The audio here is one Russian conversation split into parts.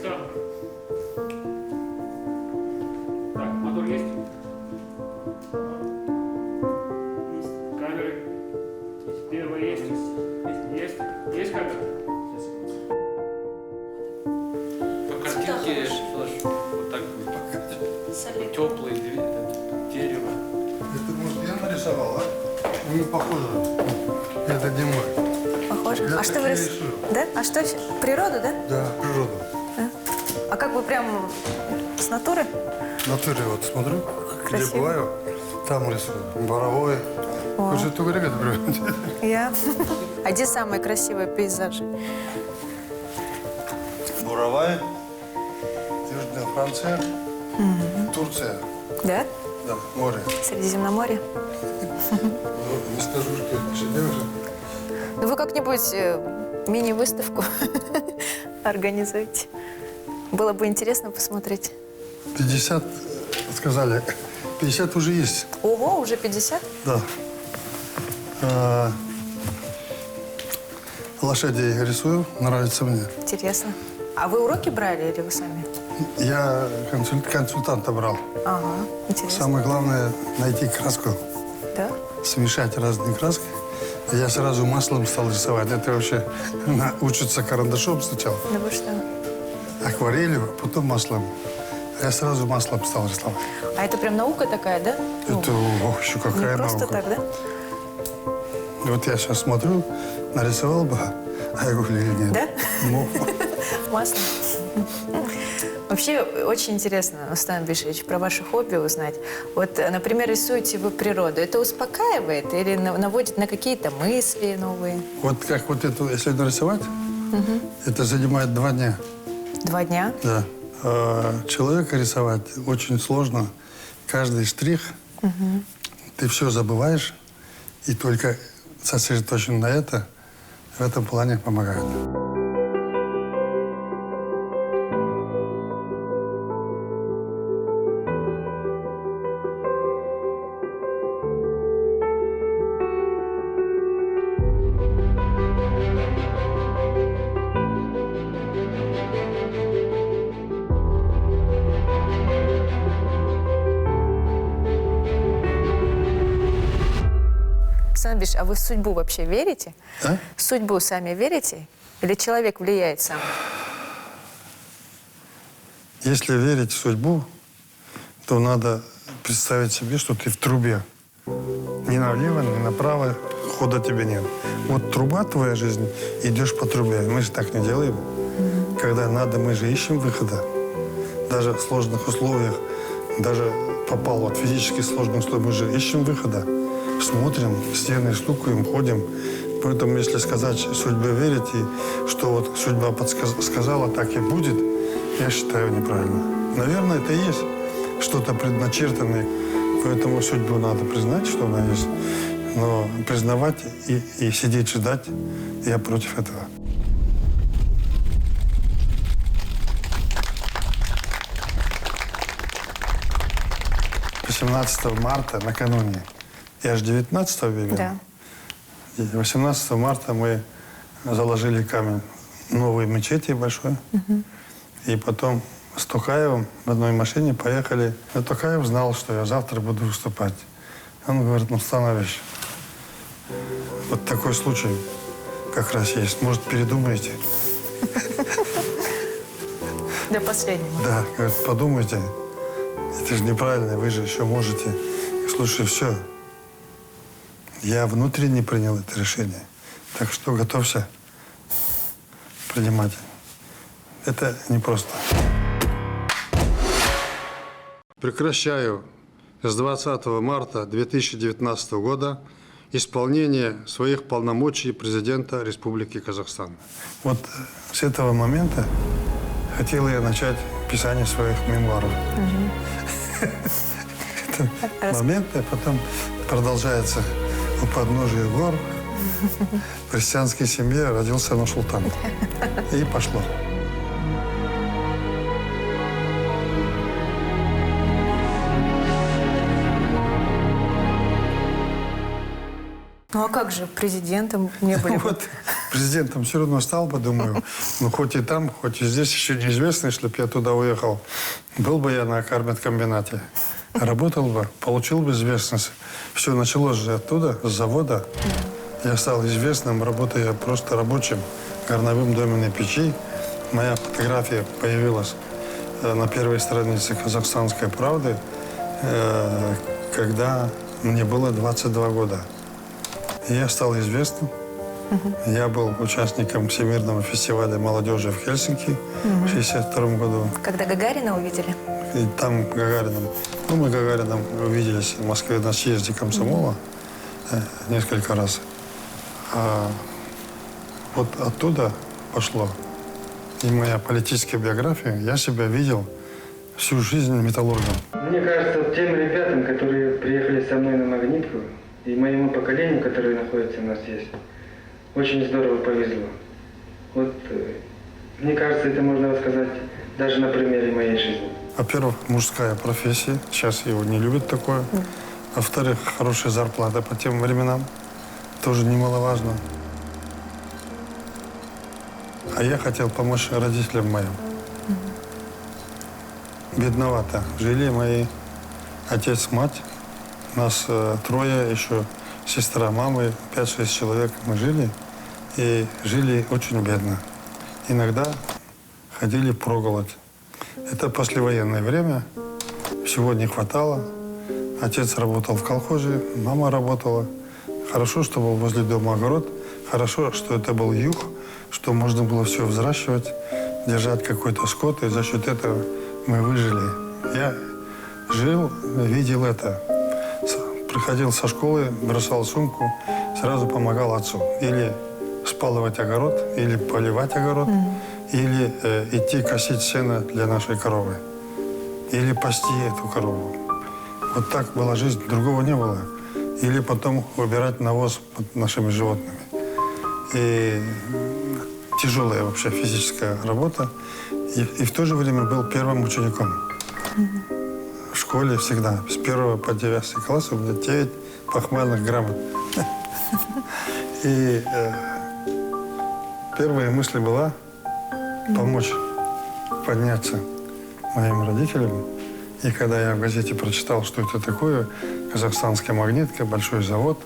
все. Так, мотор есть? Камеры? Первая есть? Есть? Есть камера? По картинке вот так будет показывать. Теплое дерево. Это, может, я нарисовал, а? Не похоже. Это не мой. Похоже. Я А что так вы не рис- рисую. Да? А что? Природу, да? Да, природу. Да. А как вы прям с натуры? В натуре вот смотрю, где Красиво. бываю, там рисую. Боровое. О. Хочешь эту говорю, Я. А где самые красивые пейзажи? Боровая, Южная Франция, Турция. Да? Да, море. Средиземноморье? Ну, не скажу, что это шедевр. Ну вы как-нибудь мини-выставку организуете. Было бы интересно посмотреть. 50, сказали, 50 уже есть. Ого, уже 50? Да. Лошадей рисую, нравится мне. Интересно. А вы уроки брали или вы сами? Я консультанта брал. Ага, интересно. Самое главное найти краску, Да? смешать разные краски. Я сразу маслом стал рисовать. Это вообще учится карандашом сначала, Да вы что? акварелью, потом маслом. Я сразу маслом стал рисовать. А это прям наука такая, да? Ну, Это еще не какая просто наука. так, да? И вот я сейчас смотрю, нарисовал бы, а я говорю, нет. Да? Ну, Масло. Вообще, очень интересно, Рустам Бишевич, про ваши хобби узнать. Вот, например, рисуете вы природу. Это успокаивает или наводит на какие-то мысли новые? вот как вот эту, если нарисовать, это занимает 2 дня. 2 дня? Да. А человека рисовать очень сложно. Каждый штрих, ты все забываешь, и только сосредоточен на это, в этом плане помогает. Рустам Бишевич, а вы в судьбу вообще верите? А? В судьбу сами верите? Или человек влияет сам? Если верить в судьбу, то надо представить себе, что ты в трубе. Ни налево, ни направо хода тебе нет. Вот труба твоя жизнь, идешь по трубе. Мы же так не делаем. Когда надо, мы же ищем выхода. Даже в сложных условиях, даже попал вот в физически сложных условиях, мы же ищем выхода. Смотрим, стены стукаем, ходим. Поэтому, если сказать судьбе верить, и что вот судьба сказала, так и будет, я считаю неправильно. Наверное, это и есть что-то предначертанное. Поэтому судьбу надо признать, что она есть. Но признавать и сидеть ждать, я против этого. — 18 марта, накануне, я же 19-го велел. Да. И 18 марта мы заложили камень новой мечети большой. И потом с Токаевым в одной машине поехали. И Токаев знал, что я завтра буду выступать. Он говорит, ну, Станович, вот такой случай как раз есть. Может, передумаете? До последнего. Да, говорит, подумайте. Это же неправильно, вы же еще можете. Слушай, все. Я внутренне принял это решение. Так что готовься принимать. Это непросто. Прекращаю с 20 марта 2019 года исполнение своих полномочий президента Республики Казахстан. Вот с этого момента хотел я начать писание своих мемуаров. Это момент, а потом продолжается у подножия гор. В крестьянской семье родился Нурсултан. И пошло. Ну а как же президентом не были? бы? Вот президентом все равно стал бы, думаю. Ну, хоть и там, хоть и здесь еще неизвестно, если бы я туда уехал. Был бы я на кармет-комбинате. Работал бы, получил бы известность. Все началось же оттуда, с завода. Я стал известным, работая просто рабочим в горновом доме на печи. Моя фотография появилась на первой странице «Казахстанской правды», когда мне было 22 года. И я стал известным. Я был участником Всемирного фестиваля молодежи в Хельсинки в 1962 году. Когда Гагарина увидели? И там Гагарином, мы Гагарином увиделись в Москве на съезде комсомола несколько раз. А вот оттуда пошло и моя политическая биография. Я себя видел всю жизнь металлургом. Мне кажется, тем ребятам, которые приехали со мной на Магнитку, и моему поколению, которое находится у нас здесь, очень здорово повезло. Вот, мне кажется, это можно рассказать даже на примере моей жизни. Во-первых, мужская профессия. Сейчас его не любят такое. Во-вторых, хорошая зарплата по тем временам. Тоже немаловажно. А я хотел помочь родителям моим. Бедновато жили мои отец, мать. Нас трое, еще сестра, мамы, 5-6 человек мы жили. И жили очень бедно. Иногда ходили впроголодь. Это послевоенное время. Всего не хватало. Отец работал в колхозе, мама работала. Хорошо, что был возле дома огород. Хорошо, что это был юг, что можно было все взращивать, держать какой-то скот. И за счет этого мы выжили. Я жил, видел это. Приходил со школы, бросал сумку, сразу помогал отцу. Или спалывать огород, или поливать огород, или идти косить сено для нашей коровы, или пасти эту корову. Вот так была жизнь, другого не было. Или потом выбирать навоз под нашими животными. И тяжелая вообще физическая работа. И в то же время был первым учеником. В школе всегда, с 1 по 9 класс у меня 9 похвальных грамот. И первая мысль была помочь подняться моим родителям. И когда я в газете прочитал, что это такое, казахстанская магнитка, большой завод,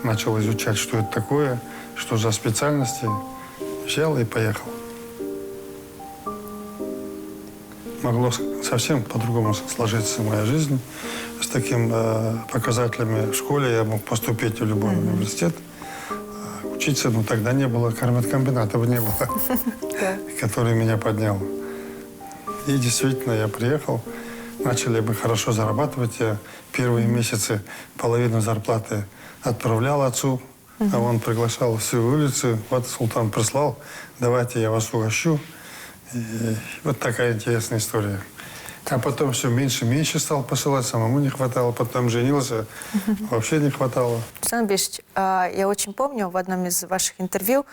начал изучать, что это такое, что за специальности, взял и поехал. Могло совсем по-другому сложиться моя жизнь. С такими показателями в школе я мог поступить в любой университет. Учиться, но тогда не было, кармет-комбината не было, который меня поднял. И действительно, я приехал, начали бы хорошо зарабатывать. Я первые месяцы половину зарплаты отправлял отцу, а он приглашал всю улицу. Вот султан прислал, давайте я вас угощу. И вот такая интересная история. А потом все меньше и меньше стал посылать, самому не хватало. Потом женился, вообще не хватало. Александр Борисович, я очень помню, в одном из ваших интервью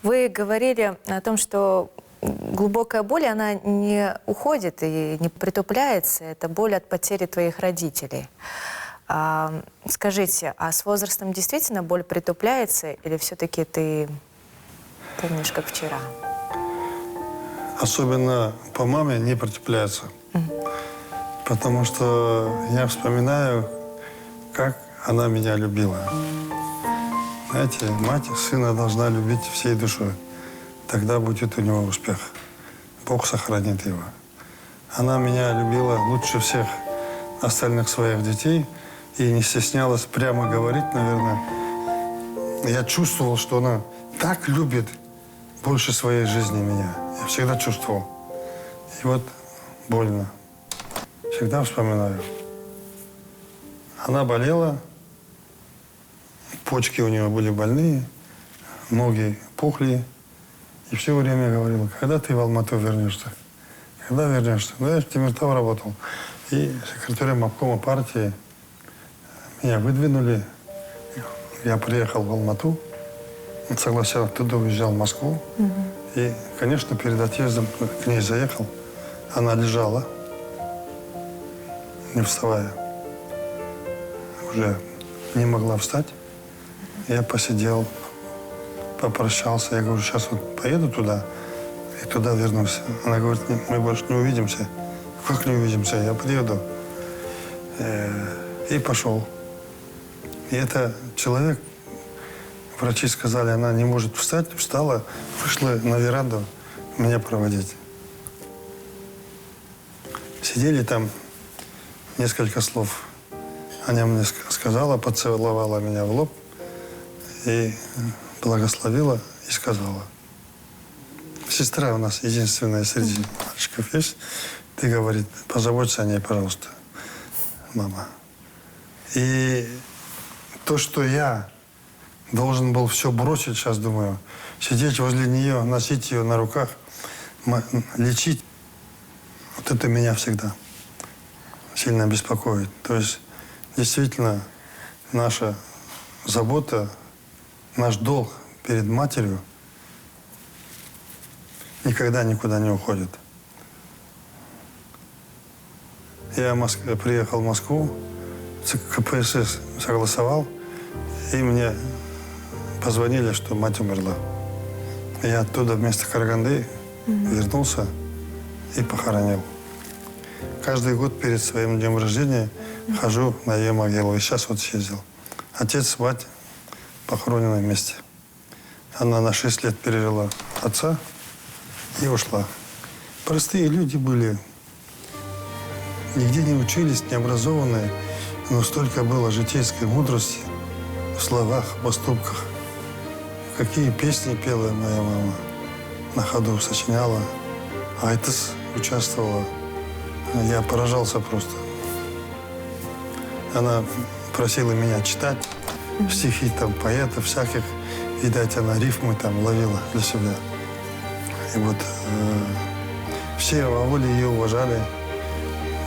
вы говорили о том, что глубокая боль, она не уходит и не притупляется. Это боль от потери твоих родителей. Скажите, а с возрастом действительно боль притупляется или все-таки ты помнишь, как вчера? Особенно по маме не притупляется. Потому что я вспоминаю, как она меня любила. Знаете, мать сына должна любить всей душой. Тогда будет у него успех. Бог сохранит его. Она меня любила лучше всех остальных своих детей и не стеснялась прямо говорить, наверное. Я чувствовал, что она так любит больше своей жизни меня. Я всегда чувствовал. И вот больно. Всегда вспоминаю. Она болела, почки у нее были больные, ноги пухли. И все время говорила, когда ты в Алмату вернешься? Когда вернешься? Ну, я в Темиртау работал. И секретарем обкома партии меня выдвинули. Я приехал в Алмату, согласился, оттуда уезжал в Москву. И, конечно, перед отъездом к ней заехал. Она лежала, не вставая. Уже не могла встать. Я посидел, попрощался. Я говорю, сейчас вот поеду туда и туда вернусь. Она говорит, мы больше не увидимся. Как не увидимся? Я приеду. И пошел. И это человек, врачи сказали, она не может встать, встала, вышла на веранду меня проводить. Сидели там, несколько слов. Аня мне сказала, поцеловала меня в лоб и благословила и сказала: сестра у нас единственная среди мальчиков есть. Ты, говорит, позаботься о ней, пожалуйста, мама. И то, что я должен был все бросить, сейчас думаю, сидеть возле нее, носить ее на руках, лечить, вот это меня всегда сильно беспокоит. То есть, действительно, наша забота, наш долг перед матерью никогда никуда не уходит. Я приехал в Москву, КПСС согласовал, и мне позвонили, что мать умерла. Я оттуда вместо Караганды вернулся и похоронил. Каждый год перед своим днем рождения хожу на ее могилу. И сейчас вот съездил. Отец, мать похоронены вместе. Она на 6 лет пережила отца и ушла. Простые люди были. Нигде не учились, не образованные. Но столько было житейской мудрости в словах, в поступках. Какие песни пела моя мама. На ходу сочиняла. Айтыс участвовала. Я поражался просто. Она просила меня читать стихи там поэтов всяких. Видать, она рифмы там ловила для себя. И вот все в ауле ее уважали.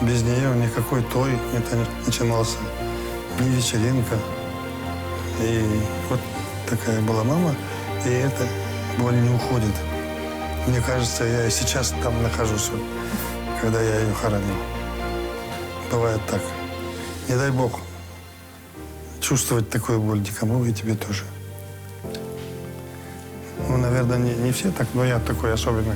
Без нее никакой той не начинался, ни вечеринка. И вот такая была мама, и эта боль не уходит. Мне кажется, я и сейчас там нахожусь, когда я ее хоронил. Бывает так. Не дай Бог чувствовать такую боль никому, и тебе тоже. Ну, наверное, не все так, но я такой особенный.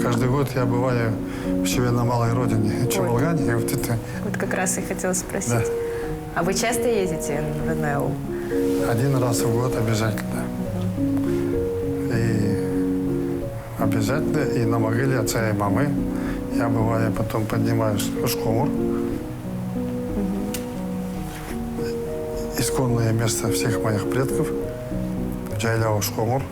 Каждый год я бываю у себя на малой родине, Чемолгане, и вот это... Вот как раз и хотела спросить. Да. А вы часто ездите в родной аул? 1 раз в год обязательно. И обязательно, и на могиле отца и мамы. Я бываю, потом поднимаюсь в Ушкомур. Исконное место всех моих предков. Джайля Ушкомур.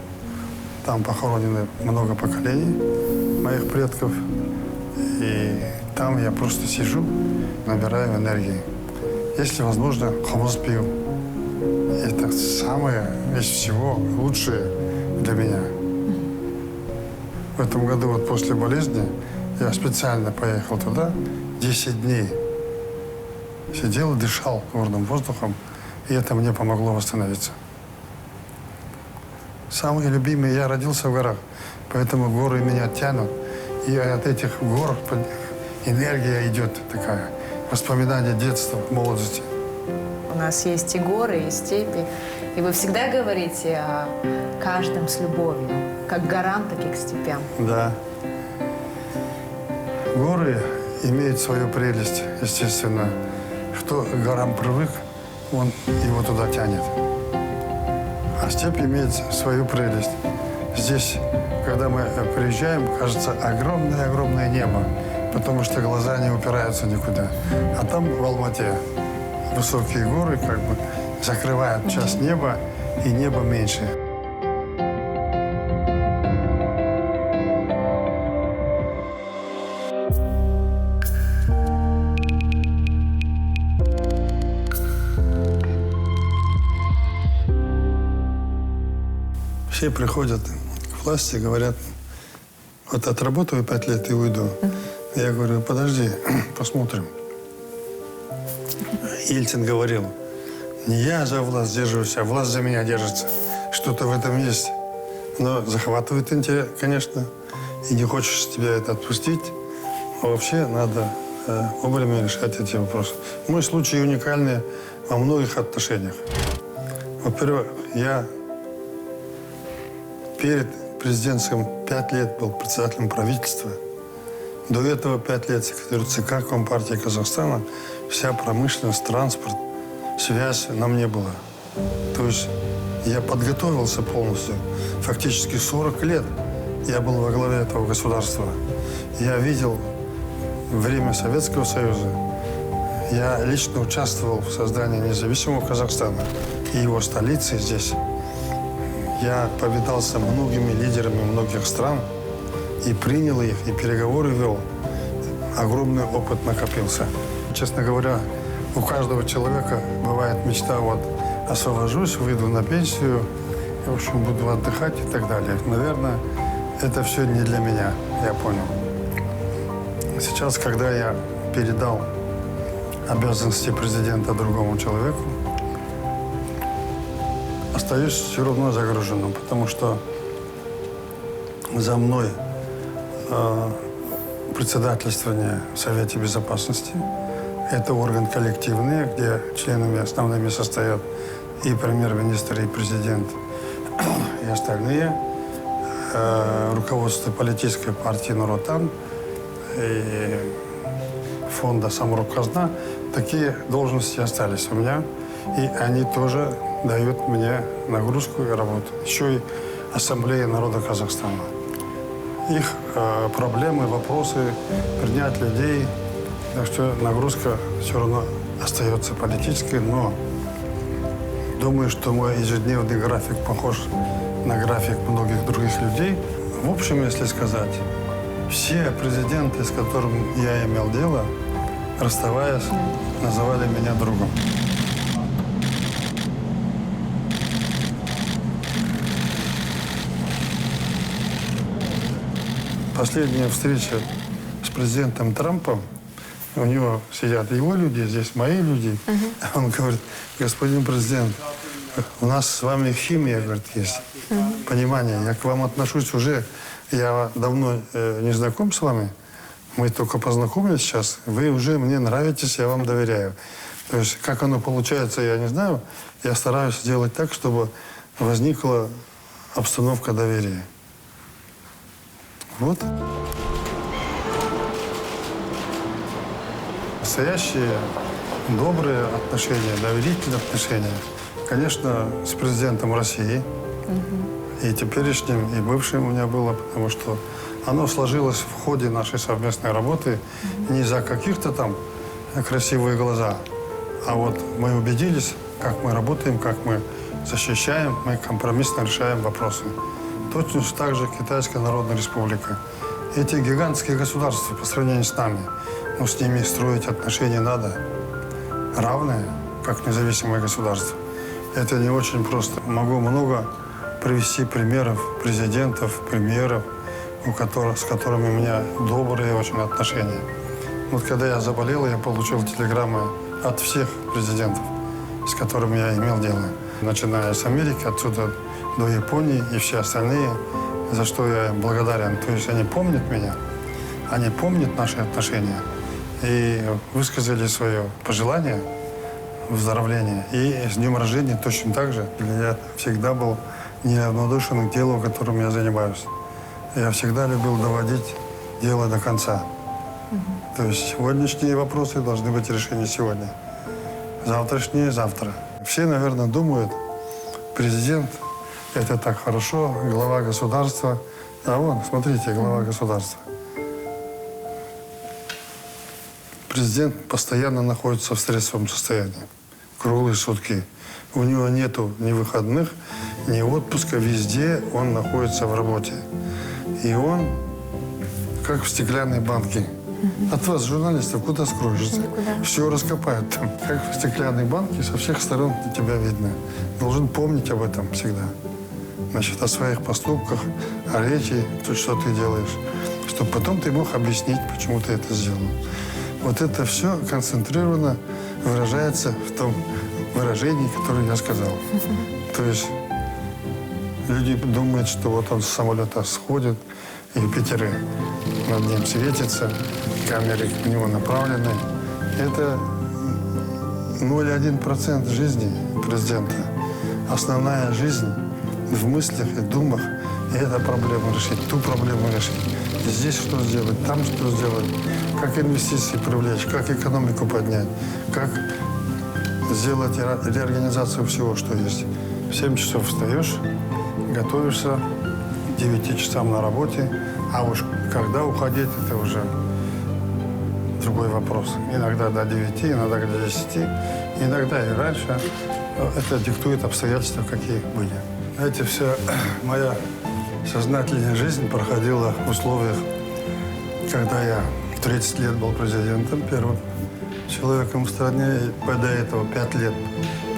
Там похоронены много поколений моих предков. И там я просто сижу, набираю энергии. Если возможно, хумус пью. Это самое из всего лучшее для меня. В этом году вот после болезни я специально поехал туда 10 дней. Сидел и дышал горным воздухом, и это мне помогло восстановиться. Самые любимые, я родился в горах, поэтому горы меня тянут. И от этих гор энергия идет такая, воспоминания детства, молодости. У нас есть и горы, и степи. И вы всегда говорите о каждом с любовью. Как к горам, так и к степям. Да. Горы имеют свою прелесть, естественно. Кто к горам привык, он его туда тянет. А степь имеет свою прелесть. Здесь, когда мы приезжаем, кажется огромное-огромное небо, потому что глаза не упираются никуда. А там в Алмате высокие горы как бы закрывают часть неба, и небо меньше. Все приходят к власти говорят, вот отработаю 5 лет и уйду. Я говорю, подожди, посмотрим. Ельцин говорил, не я за власть держусь, а власть за меня держится. Что-то в этом есть. Но захватывает интерес, конечно, и не хочешь тебя это отпустить. А вообще надо вовремя решать эти вопросы. Мой случай уникальный во многих отношениях. Во-первых, я перед президентством 5 лет был председателем правительства. До этого 5 лет секретарь ЦК Компартии Казахстана. Вся промышленность, транспорт, связь на мне была. То есть я подготовился полностью. Фактически 40 лет я был во главе этого государства. Я видел время Советского Союза. Я лично участвовал в создании независимого Казахстана и его столицы здесь. Я повидался многими лидерами многих стран и принял их, и переговоры вел. Огромный опыт накопился. Честно говоря, у каждого человека бывает мечта, вот освобожусь, выйду на пенсию, в общем, буду отдыхать и так далее. Наверное, это все не для меня, я понял. Сейчас, когда я передал обязанности президента другому человеку, остаюсь все равно загруженным, потому что за мной председательствование в Совете Безопасности. Это орган коллективный, где членами основными состоят и премьер-министр, и президент, и остальные. Руководство политической партии «Нур-Отан» и фонда «Самрук-Казна». Такие должности остались у меня, и они тоже дают мне нагрузку и работу. Еще и Ассамблея народа Казахстана. Их проблемы, вопросы, принять людей. Так что нагрузка все равно остается политической, но думаю, что мой ежедневный график похож на график многих других людей. В общем, если сказать, все президенты, с которыми я имел дело, расставаясь, называли меня другом. Последняя встреча с президентом Трампом, у него сидят его люди, здесь мои люди. Он говорит, господин президент, у нас с вами химия, говорит, есть. Понимание, я к вам отношусь уже, я давно не знаком с вами, мы только познакомились сейчас, вы уже мне нравитесь, я вам доверяю. То есть, как оно получается, я не знаю, я стараюсь сделать так, чтобы возникла обстановка доверия. Вот. Настоящие добрые отношения, доверительные отношения, конечно, с президентом России. И теперешним, и бывшим у меня было, потому что оно сложилось в ходе нашей совместной работы не за каких-то там красивые глаза, а вот мы убедились, как мы работаем, как мы защищаем, мы компромиссно решаем вопросы. Точно так же Китайская Народная Республика. Эти гигантские государства по сравнению с нами, но с ними строить отношения надо равные, как независимое государство. Это не очень просто. Могу много привести примеров президентов, премьеров, с которыми у меня добрые очень отношения. Вот когда я заболел, я получил телеграммы от всех президентов, с которыми я имел дело. Начиная с Америки, отсюда до Японии и все остальные, за что я им благодарен. То есть они помнят меня, они помнят наши отношения и высказали свое пожелание, выздоровления. И с днем рождения точно так же. Я всегда был неравнодушен к делу, которым я занимаюсь. Я всегда любил доводить дело до конца. То есть сегодняшние вопросы должны быть решены сегодня. Завтрашние – завтра. Все, наверное, думают, президент – это так хорошо, глава государства. А вон, смотрите, глава государства. Президент постоянно находится в стрессовом состоянии. Круглые сутки. У него нету ни выходных, ни отпуска. Везде он находится в работе. И он как в стеклянной банке. От вас, журналистов, куда скроешься? Все раскопают там. Как в стеклянной банке, со всех сторон тебя видно. Должен помнить об этом всегда. значит, о своих поступках, о речи, то, что ты делаешь, чтобы потом ты мог объяснить, почему ты это сделал. Вот это все концентрированно выражается в том выражении, которое я сказал. То есть люди думают, что вот он с самолета сходит, Юпитеры над ним светятся, камеры к нему направлены. Это 0,1% жизни президента. Основная жизнь в мыслях и думах. И эту проблему решить, ту проблему решить. И здесь что сделать, там что сделать. Как инвестиции привлечь, как экономику поднять, как сделать реорганизацию всего, что есть. В 7 часов встаешь, готовишься к 9 часам на работе. А уж когда уходить, это уже другой вопрос. Иногда до 9, иногда до 10, иногда и раньше. Это диктует обстоятельства, какие были. Знаете, вся моя сознательная жизнь проходила в условиях, когда я 30 лет был президентом, первым человеком в стране, и до этого 5 лет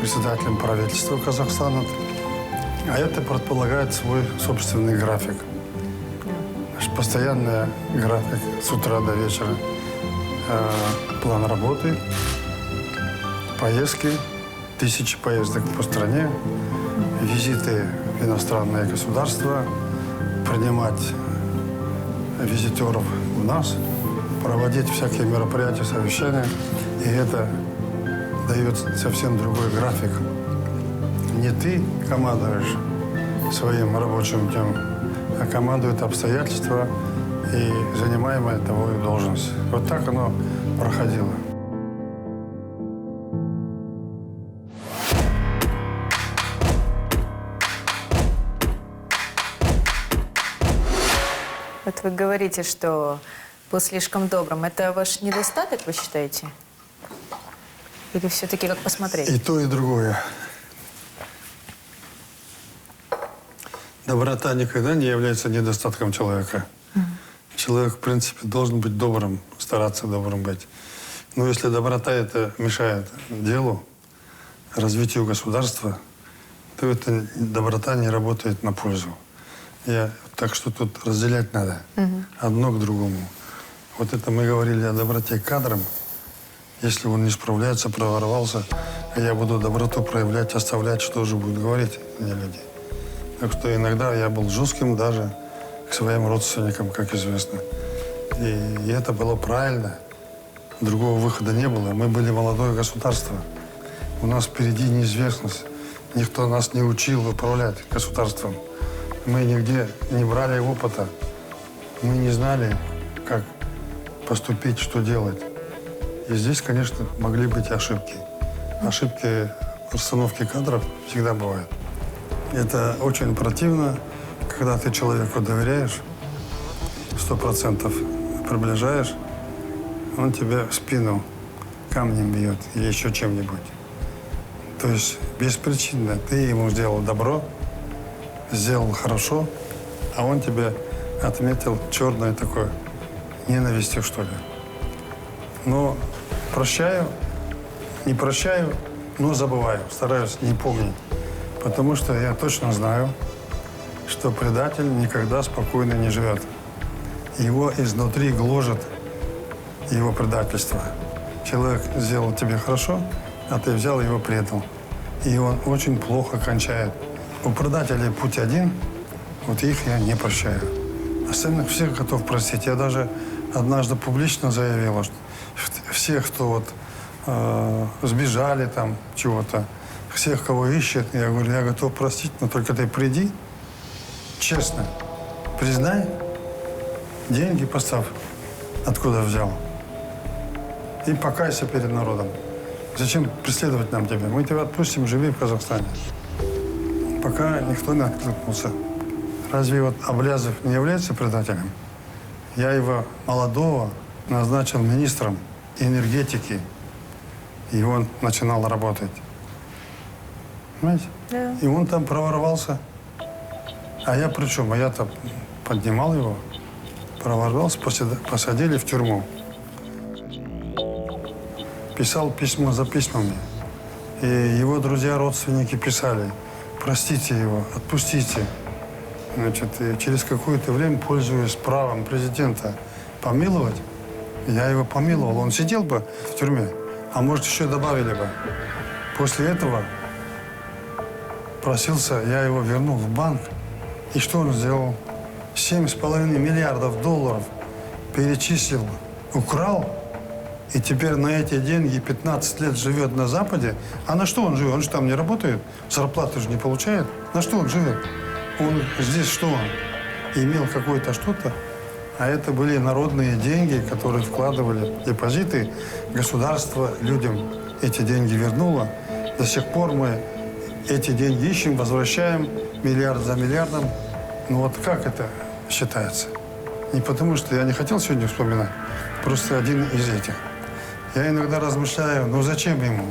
председателем правительства Казахстана. А это предполагает свой собственный график. Постоянный график с утра до вечера. План работы, поездки, 1000 поездок по стране, визиты в иностранные государства, принимать визитеров у нас, проводить всякие мероприятия, совещания. И это дает совсем другой график. Не ты командуешь своим рабочим днем, а командуют обстоятельства и занимаемая тобой должность. Вот так оно проходило. Вот вы говорите, что был слишком добрым. Это ваш недостаток, вы считаете? Или все-таки как посмотреть? И то, и другое. Доброта никогда не является недостатком человека. Человек, в принципе, должен быть добрым, стараться добрым быть. Но если доброта это мешает делу, развитию государства, то эта доброта не работает на пользу. Так что тут разделять надо. Одно к другому. Вот это мы говорили о доброте к кадрам. Если он не справляется, проворовался, я буду доброту проявлять, оставлять, что же будут говорить мне люди. Так что иногда я был жестким даже к своим родственникам, как известно. И это было правильно. Другого выхода не было. Мы были молодое государство. У нас впереди неизвестность. Никто нас не учил управлять государством. Мы нигде не брали опыта. Мы не знали, как поступить, что делать. И здесь, конечно, могли быть ошибки. Ошибки в расстановке кадров всегда бывают. Это очень противно, когда ты человеку доверяешь, 100% приближаешь, он тебя в спину камнем бьет или еще чем-нибудь. То есть беспричинно ты ему сделал добро, сделал хорошо, а он тебе отметил черное такое, ненавистью, что ли. Но прощаю, не прощаю, но забываю, стараюсь не помнить. Потому что я точно знаю, что предатель никогда спокойно не живет. Его изнутри гложет его предательство. Человек сделал тебе хорошо, а ты взял его предал. И он очень плохо кончает. У предателей путь один, вот их я не прощаю. Остальных всех готов простить. Я даже однажды публично заявила, что всех, кто вот сбежали там чего-то, всех, кого ищет, я говорю, я готов простить, но только ты приди, честно, признай, деньги поставь, откуда взял, и покайся перед народом. Зачем преследовать нам тебя? Мы тебя отпустим, живи в Казахстане. Пока никто не откликнулся. Разве вот Аблязов не является предателем? Я его молодого назначил министром энергетики, и он начинал работать. Понимаете? Да. И он там проворовался. А я при чем? А я-то поднимал его, проворовался, посадили в тюрьму. Писал письмо за письмами. И его друзья, родственники писали, простите его, отпустите. Значит, и через какое-то время, пользуясь правом президента помиловать, я его помиловал. Он сидел бы в тюрьме, а может, еще добавили бы. После этого просился, я его вернул в банк. И что он сделал? 7,5 миллиардов долларов перечислил, украл, и теперь на эти деньги 15 лет живет на Западе. А на что он живет? Он же там не работает, зарплаты же не получает. На что он живет? Он здесь что он? Имел какое-то что-то, а это были народные деньги, которые вкладывали в депозиты. Государство людям эти деньги вернуло. До сих пор мы эти деньги ищем, возвращаем миллиард за миллиардом. Ну вот как это считается? Не потому, что я не хотел сегодня вспоминать, просто один из этих. Я иногда размышляю, ну зачем ему?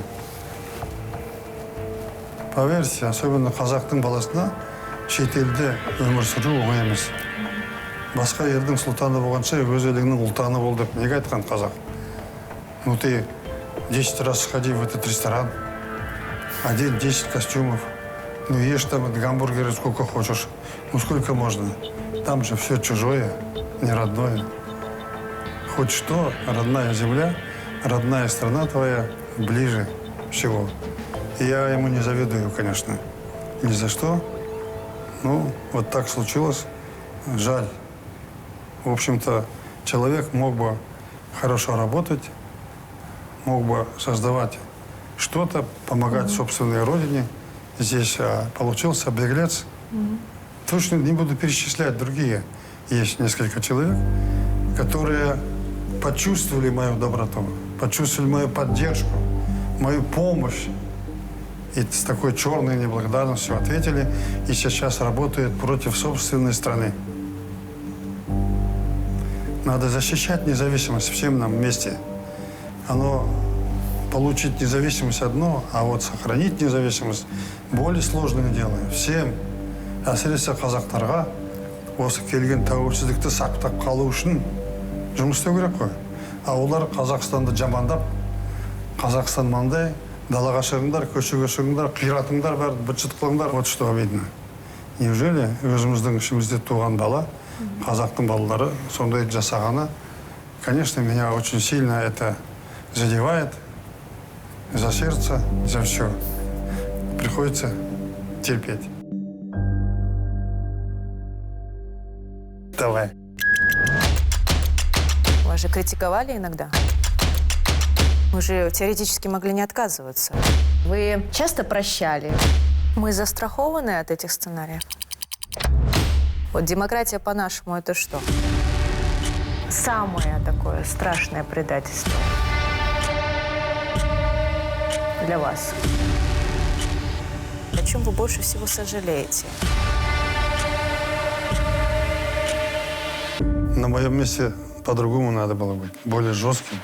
Поверьте, особенно қазақтың баласына шетелде өмір сүру оңай емес. Басқа елдің сұлтаны болғанша өз еліңнің ұлтаны бол деп неге айтқан қазақ? Ну ты 10 раз сходи в этот ресторан, одень 10 костюмов, ну ешь там гамбургеры сколько хочешь, ну сколько можно. Там же все чужое, не родное. Хоть что, родная земля, родная страна твоя ближе всего. И я ему не завидую, конечно, ни за что. Ну, вот так случилось. Жаль. В общем-то, человек мог бы хорошо работать, мог бы создавать что-то, помогать собственной родине. Здесь получился беглец. Точно не буду перечислять другие. Есть несколько человек, которые почувствовали мою доброту, почувствовали мою поддержку, мою помощь. И с такой черной неблагодарностью ответили, и сейчас работают против собственной страны. Надо защищать независимость всем нам вместе. Получить независимость одно, а вот сохранить независимость более сложное дело. Всем, әсіресе қазақтарға, осы келген тәуелсіздікті сақтап қалу үшін жұмыс істеу керек қой. А олар Қазақстанды жамандап, Қазақстан маңдай, далаға шығыңдар, көшеге шығыңдар, қиратыңдар, бәрі быт-шыт қылыңдар. Вот что обидно. Неужели өзіміздің ішімізде туған бала, қазақтың балалары сондай жасағаны, конечно, меня очень сильно это задевает, за сердце, за все. Приходится терпеть. Давай. Вас же критиковали иногда? Вы же теоретически могли не отказываться. Вы часто прощали? Мы застрахованы от этих сценариев. Вот демократия по-нашему это что? Самое такое страшное предательство для вас. О чем вы больше всего сожалеете? На моем месте по-другому надо было быть, более жестким.